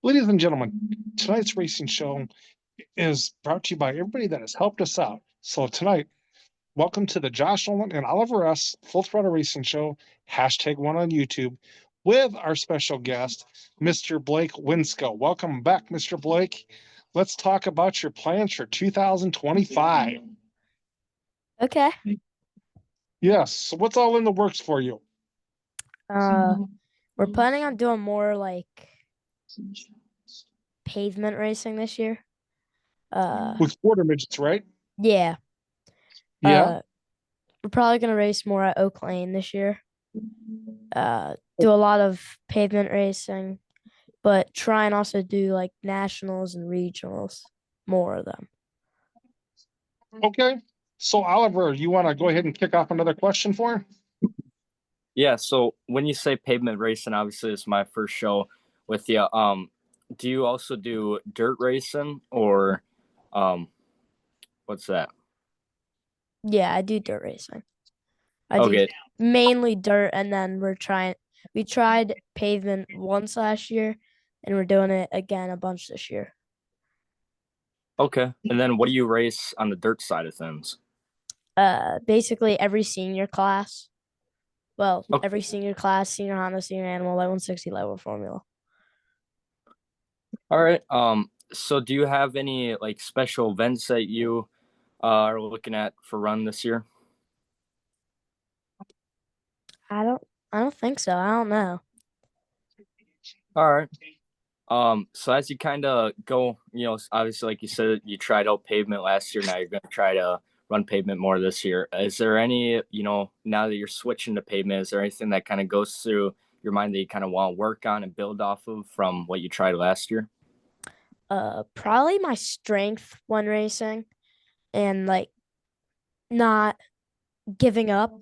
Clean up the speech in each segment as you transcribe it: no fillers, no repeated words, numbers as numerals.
Ladies and gentlemen, tonight's racing show is brought to you by everybody that has helped us out. So tonight, welcome to the Josh Nolan and Oliver S. Full Throttle Racing Show, #1 on YouTube, with our special guest, Mr. Blake Winsko. Welcome back, Mr. Blake. Let's talk about your plans for 2025. Okay. Yes, so what's all in the works for you? Uh, we're planning on doing more like pavement racing this year. With quarter midgets, right? Yeah. Yeah. Uh, we're probably gonna race more at Oak Lane this year. Do a lot of pavement racing, but try and also do like nationals and regionals, more of them. Okay. So Oliver, you want to go ahead and kick off another question for? Yeah, so when you say pavement racing, obviously it's my first show with you. Do you also do dirt racing or what's that? Yeah, I do dirt racing. I do Okay. mainly dirt, and then we tried pavement once last year, and we're doing it again a bunch this year. Okay. And then what do you race on the dirt side of things? Basically every senior class. Well, Okay. every senior class, senior Honda, senior Animal, Light 160, Light 1 Formula. All right. So do you have any like special events that you are looking at for run this year? I don't think so. I don't know. All right. So as you kind of go, obviously, like you said, you tried out pavement last year. Now you're going to try to run pavement more this year. Is there any, now that you're switching to pavement, is there anything that kind of goes through your mind that you kind of want to work on and build off of from what you tried last year? Probably my strength when racing and like not giving up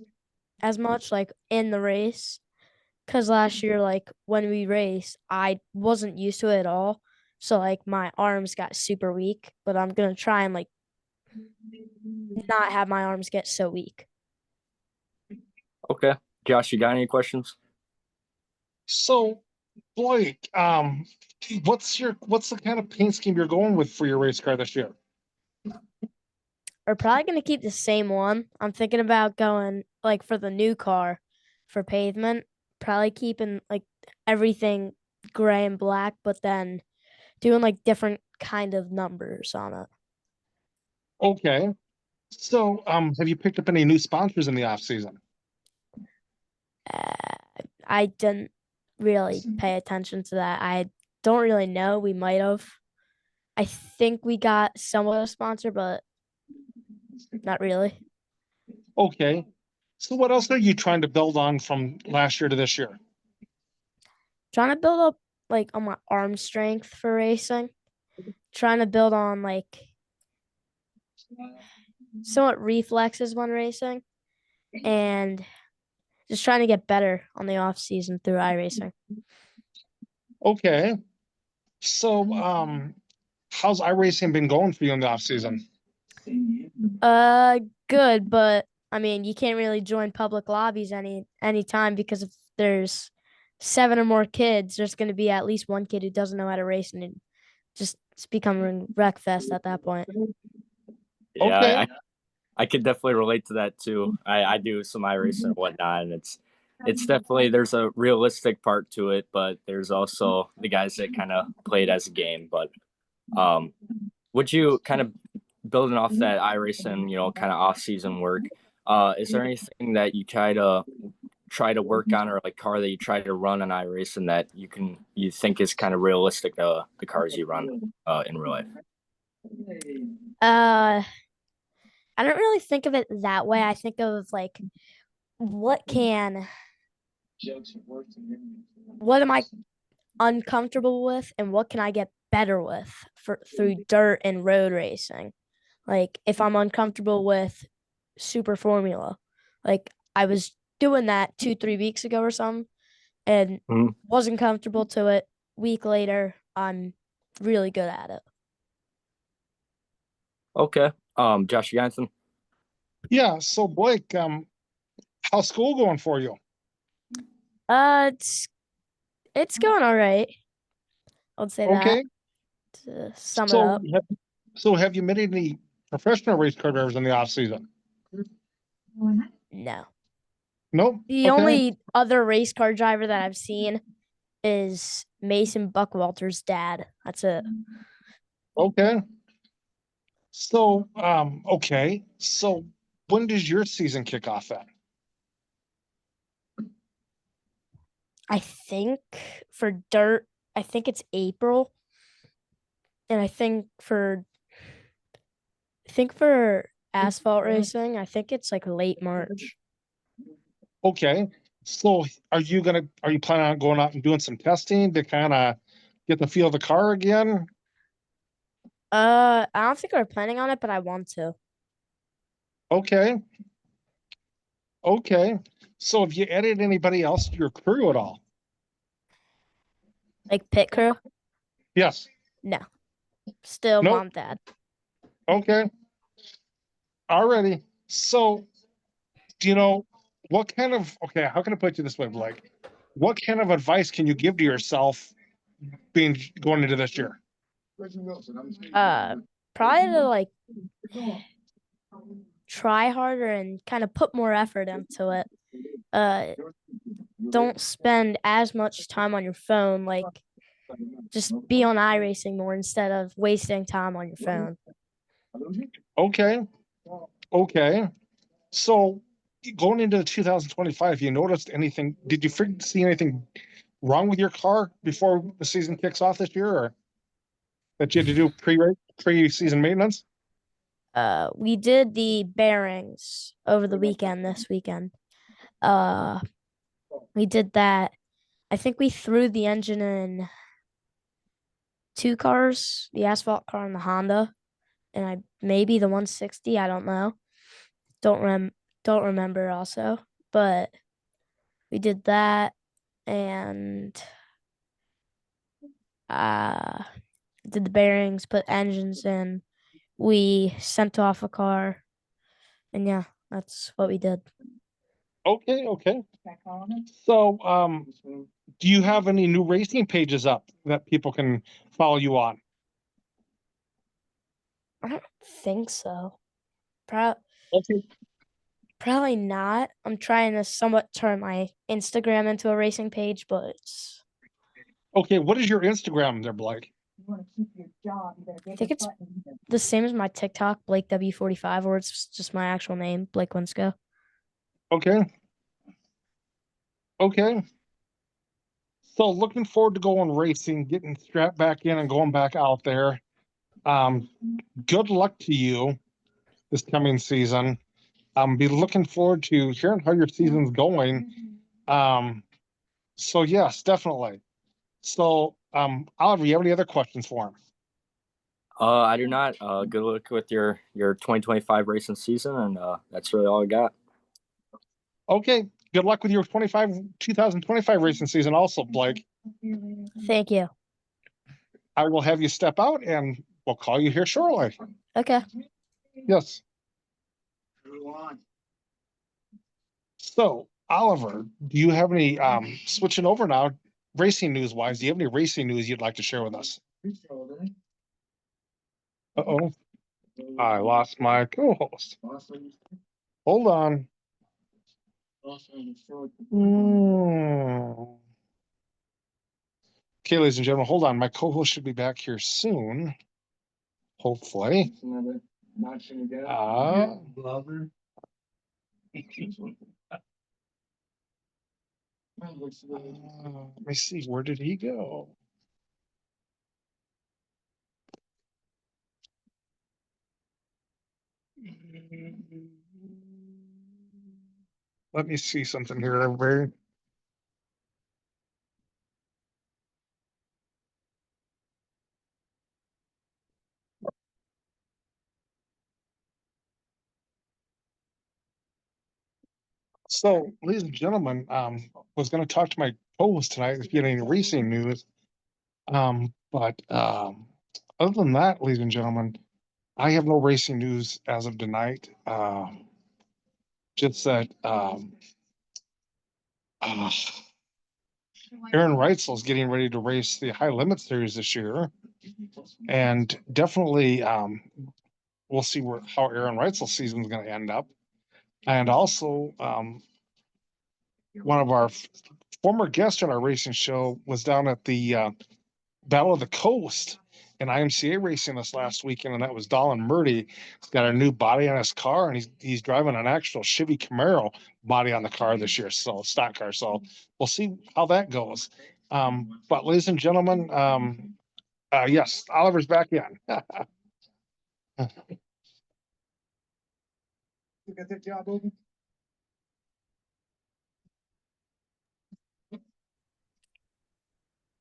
as much like in the race. Cause last year, like when we raced, I wasn't used to it at all. So like my arms got super weak, but I'm gonna try and like not have my arms get so weak. Okay. Josh, you got any questions? So, Blake, what's the kind of paint scheme you're going with for your race car this year? We're probably gonna keep the same one. I'm thinking about going like for the new car for pavement, probably keeping like everything gray and black, but then doing like different kind of numbers on it. Okay. So, have you picked up any new sponsors in the off season? Uh, I didn't really pay attention to that. I don't really know. We might have. I think we got somewhat of a sponsor, but not really. Okay. So, what else are you trying to build on from last year to this year? Trying to build up like on my arm strength for racing. Trying to build on like somewhat reflexes when racing and just trying to get better on the off season through iRacing. Okay. So, how's iRacing been going for you in the off season? Good, but I mean, you can't really join public lobbies anytime because if there's 7 or more kids, there's going to be at least one kid who doesn't know how to race, and just it's becoming wreck fest at that point. Yeah, Okay. I could definitely relate to that too. I do some iRacing and whatnot, and it's definitely there's a realistic part to it, but there's also the guys that kind of play it as a game. But would you kind of building off that iRacing, kind of off season work? Is there anything that you try to work on, or like car that you try to run on iRacing that you think is kind of realistic to the cars you run in real life? Uh, I don't really think of it that way. I think of like what can what am I uncomfortable with and what can I get better with for through dirt and road racing. Like if I'm uncomfortable with super formula, like I was doing that 2, 3 weeks ago or something and Mhm. wasn't comfortable to it. Week later, I'm really good at it. Okay. Josh, you got anything? Yeah. So, Blake, how's school going for you? Uh it's it's going all right. I would say that Okay. to sum it So, up. have you met any professional race car drivers in the off season? No. Nope. The Okay. only other race car driver that I've seen is Mason Buckwalter's dad. That's it. Okay. So, okay. So, when does your season kick off then? I think for dirt, I think it's April. And I think for asphalt racing, I think it's like late March. Okay. So, are you planning on going out and doing some testing to kind of get the feel of the car again? I don't think we're planning on it, but I want to. Okay. Okay. So, have you added anybody else to your crew at all? Like pit crew? Yes. No. Still Nope. mom, dad. Okay. Already. So, do you know what kind of, okay, how can I put you this way, Blake? What kind of advice can you give to yourself going into this year? Probably to like try harder and kind of put more effort into it. Uh, don't spend as much time on your phone. Like, just be on iRacing more instead of wasting time on your phone. Okay. Okay. So, going into 2025, you noticed anything? Did you see anything wrong with your car before the season kicks off this year, or that you had to do pre-season maintenance? We did the bearings over the weekend. This weekend, uh, we did that. I think we threw the engine in two cars, the asphalt car and the Honda, and I maybe the 160. I don't know. Don't remember also, but we did that and uh did the bearings, put engines in. We sent off a car, and yeah, that's what we did. Okay. Okay. So, do you have any new racing pages up that people can follow you on? I don't think so. Pro- Okay. Probably not. I'm trying to somewhat turn my Instagram into a racing page, but it's Okay. What is your Instagram there, Blake? I think it's the same as my TikTok, Blake W45, or it's just my actual name, Blake Winsko. Okay. Okay. So looking forward to going racing, getting strapped back in and going back out there. Um, good luck to you this coming season. Be looking forward to hearing how your season's going. Um, so yes, definitely. So, Oliver, you have any other questions for him? I do not. Good luck with your 2025 racing season, and that's really all I got. Okay. Good luck with your 2025 racing season also, Blake. Thank you. I will have you step out and we'll call you here shortly. Okay. Yes. So, Oliver, do you have any switching over now, racing news wise? Do you have any racing news you'd like to share with us? Uh-oh. I lost my co-host. Hold on. Mm. Okay, ladies and gentlemen, hold on. My co-host should be back here soon. Hopefully. Let me see. Where did he go? Let me see something here, everybody. So, ladies and gentlemen, was going to talk to my co-host tonight if you had any racing news. But other than that, ladies and gentlemen, I have no racing news as of tonight. Just that uh, Aaron Reitzel is getting ready to race the High Limit Series this year, and definitely we'll see how Aaron Reitzel's season is going to end up. And also, one of our former guests on our racing show was down at the Battle of the Coast in IMCA racing this last weekend, and that was Dolan Murdy. He's got a new body on his car, and he's driving an actual Chevy Camaro body on the car this year, so stock car. So we'll see how that goes. But ladies and gentlemen, yes, Oliver's back in.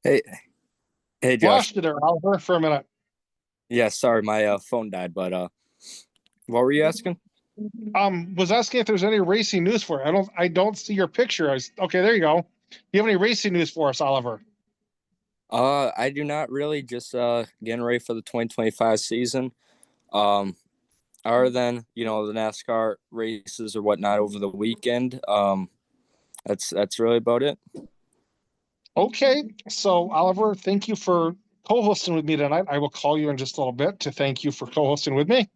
Hey, Josh. Lost you there, Oliver, for a minute. Yeah, sorry, my phone died. But what were you asking? Was asking if there's any racing news for it. I don't see your picture. Okay, there you go. Do you have any racing news for us, Oliver? I do not really. Just getting ready for the 2025 season. Other than the NASCAR races or whatnot over the weekend. That's really about it. Okay, so Oliver, thank you for co-hosting with me tonight. I will call you in just a little bit to thank you for co-hosting with me.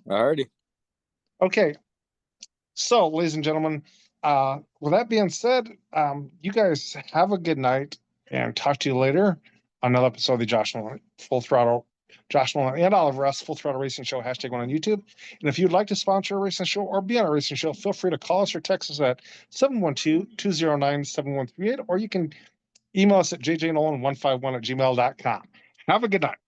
Alrighty. Okay, so ladies and gentlemen, with that being said, you guys have a good night and talk to you later on another episode of the Josh Nolan Full Throttle. Josh Nolan and Oliver S. Full Throttle Racing Show, #1 on YouTube. And if you'd like to sponsor a racing show or be on a racing show, feel free to call us or text us at 712-209-7138, or you can email us at jjnolan151@gmail.com. Have a good night.